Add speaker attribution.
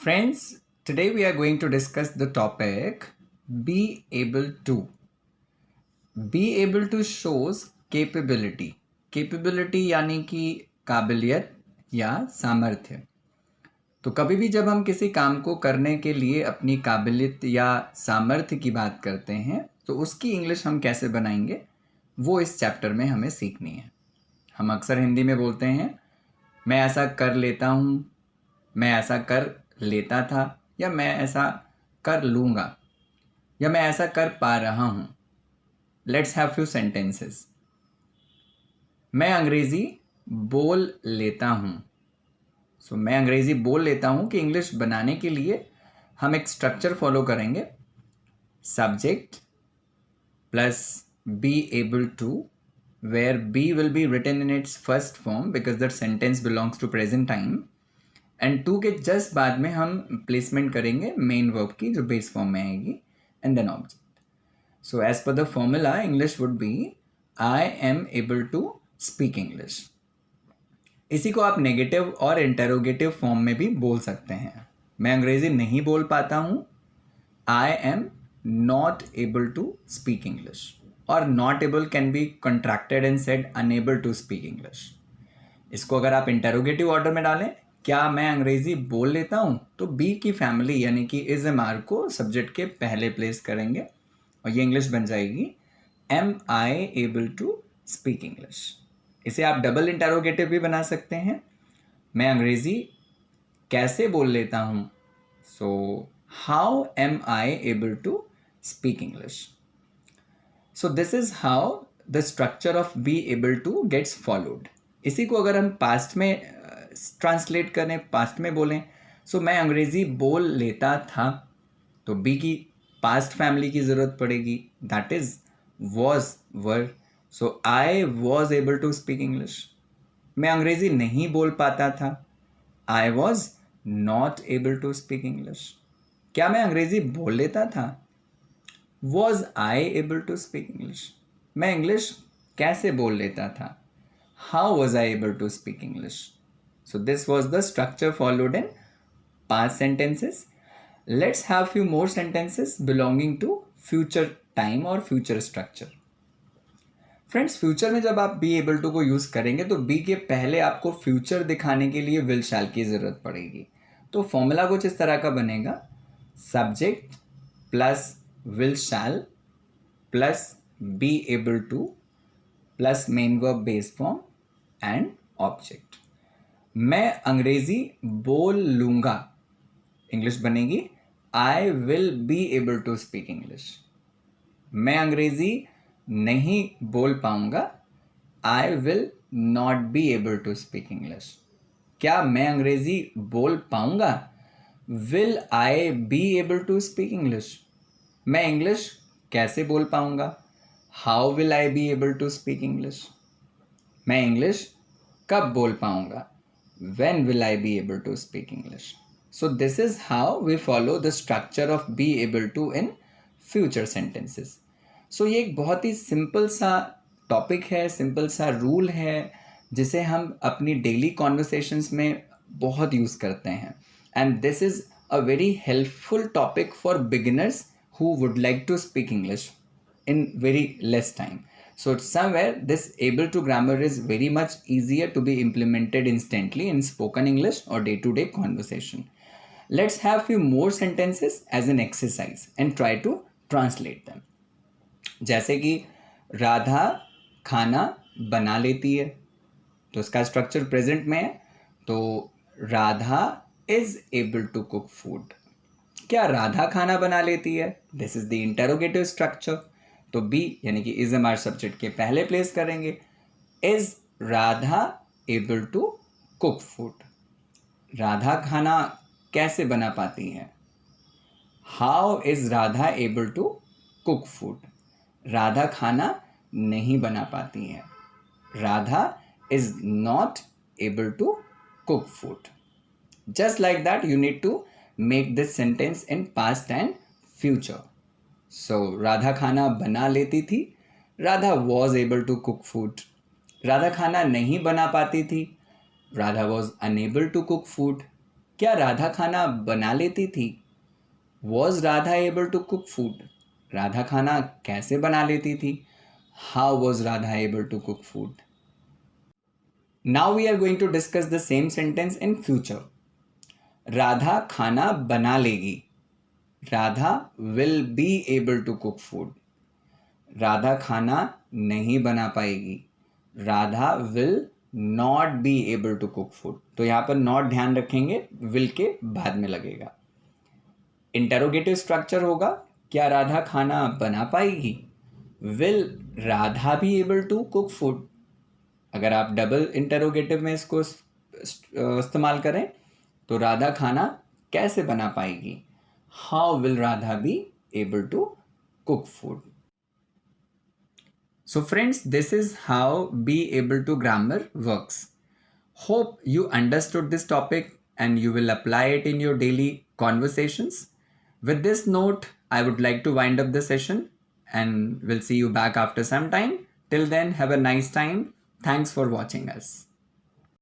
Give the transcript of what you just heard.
Speaker 1: Friends, today we are going to discuss the topic be able to. Be able to shows capability. Capability यानी कि काबिलियत या सामर्थ्य। तो कभी भी जब हम किसी काम को करने के लिए अपनी काबिलियत या सामर्थ्य की बात करते हैं तो उसकी इंग्लिश हम कैसे बनाएंगे वो इस चैप्टर में हमें सीखनी है। हम अक्सर हिंदी में बोलते हैं मैं ऐसा कर लेता हूँ, मैं ऐसा कर लेता था, या मैं ऐसा कर लूँगा, या मैं ऐसा कर पा रहा हूँ। Let's have few sentences. मैं अंग्रेज़ी बोल लेता हूँ। सो मैं अंग्रेज़ी बोल लेता हूँ कि इंग्लिश बनाने के लिए हम एक स्ट्रक्चर फॉलो करेंगे। Subject plus be able to, where be will be written in its first form because that sentence belongs to present time, and to के जस्ट बाद में हम प्लेसमेंट करेंगे मेन वर्ब की जो बेस फॉर्म में आएगी, and then object. So as per the formula English would be I am able to speak English. इसी को आप नेगेटिव और इंटेरोगेटिव फॉर्म में भी बोल सकते हैं। मैं अंग्रेजी नहीं बोल पाता हूँ, I am not able to speak English, और not able can be contracted and said unable to speak English. इसको अगर आप इंटेरोगेटिव ऑर्डर में डालें, क्या मैं अंग्रेजी बोल लेता हूँ, तो बी की फैमिली यानी कि इज एम आर को सब्जेक्ट के पहले प्लेस करेंगे और ये इंग्लिश बन जाएगी am I able to speak English. इसे आप डबल इंटेरोगेटिव भी बना सकते हैं। मैं अंग्रेजी कैसे बोल लेता हूँ, so how am I able to speak English. So this is how the structure of be able to gets followed. इसी को अगर हम पास्ट में ट्रांसलेट करें, पास्ट में बोलें, सो मैं अंग्रेज़ी बोल लेता था, तो बी की पास्ट फैमिली की ज़रूरत पड़ेगी, that is was were. So I was able to speak English. मैं अंग्रेज़ी नहीं बोल पाता था, I was not able to speak English. क्या मैं अंग्रेज़ी बोल लेता था, was I able to speak English. मैं इंग्लिश कैसे बोल लेता था, how was I able to speak English? So this was the structure followed in past sentences. Let's have few more sentences belonging to future time or future structure. Friends, future में जब आप B able to को use करेंगे तो B के पहले आपको future दिखाने के लिए विल शैल की ज़रूरत पड़ेगी। तो फॉर्मूला कुछ इस तरह का बनेगा, subject plus will shall plus be able to plus main verb base form and object. मैं अंग्रेजी बोल लूँगा, इंग्लिश बनेगी I will be able to speak English. मैं अंग्रेजी नहीं बोल पाऊँगा, I will not be able to speak English. क्या मैं अंग्रेजी बोल पाऊँगा, will I be able to speak English. मैं इंग्लिश कैसे बोल पाऊँगा, how will I be able to speak English. मैं इंग्लिश कब बोल पाऊँगा, when will I be able to speak English. So this is how we follow the structure of be able to in future sentences. So ये एक बहुत ही simple सा topic है, simple सा रूल है जिसे हम अपनी डेली कॉन्वर्सेशंस में बहुत यूज़ करते हैं, and this is a very helpful topic for beginners who would like to speak English in very less time. So somewhere this able to grammar is very much easier to be implemented instantly in spoken English or day-to-day conversation. Let's have few more sentences as an exercise and try to translate them. जैसे कि राधा खाना बना लेती है, तो इसका structure present में है, तो Radha is able to cook food. क्या राधा खाना बना लेती है, this is the interrogative structure. तो बी यानी कि इज एम आर सब्जेक्ट के पहले प्लेस करेंगे, is Radha able to cook food. Radha खाना कैसे बना पाती है, how is Radha able to cook food. Radha खाना नहीं बना पाती है, Radha is not able to cook food. Just like that, you need to make this sentence in past and future. So, Radha खाना बना लेती थी, Radha was able to cook food. Radha खाना नहीं बना पाती थी, Radha was unable to cook food. क्या राधा खाना बना लेती थी? Was Radha able to cook food? Radha खाना कैसे बना लेती थी? How was Radha able to cook food? Now we are going to discuss the same sentence in future. Radha खाना बना लेगी. Radha will be able to cook food. Radha खाना नहीं बना पाएगी. Radha will not be able to cook food. तो यहाँ पर नॉट ध्यान रखेंगे, विल के बाद में लगेगा. इंटरोगेटिव स्ट्रक्चर होगा, क्या राधा खाना बना पाएगी? Will Radha be able to cook food. अगर आप डबल इंटरोगेटिव में इसको इस्तेमाल करें तो राधा खाना कैसे बना पाएगी? How will Radha be able to cook food? So friends, this is how be able to grammar works. Hope you understood this topic and you will apply it in your daily conversations. With this note, I would like to wind up the session and we'll see you back after some time. Till then, have a nice time. Thanks for watching us.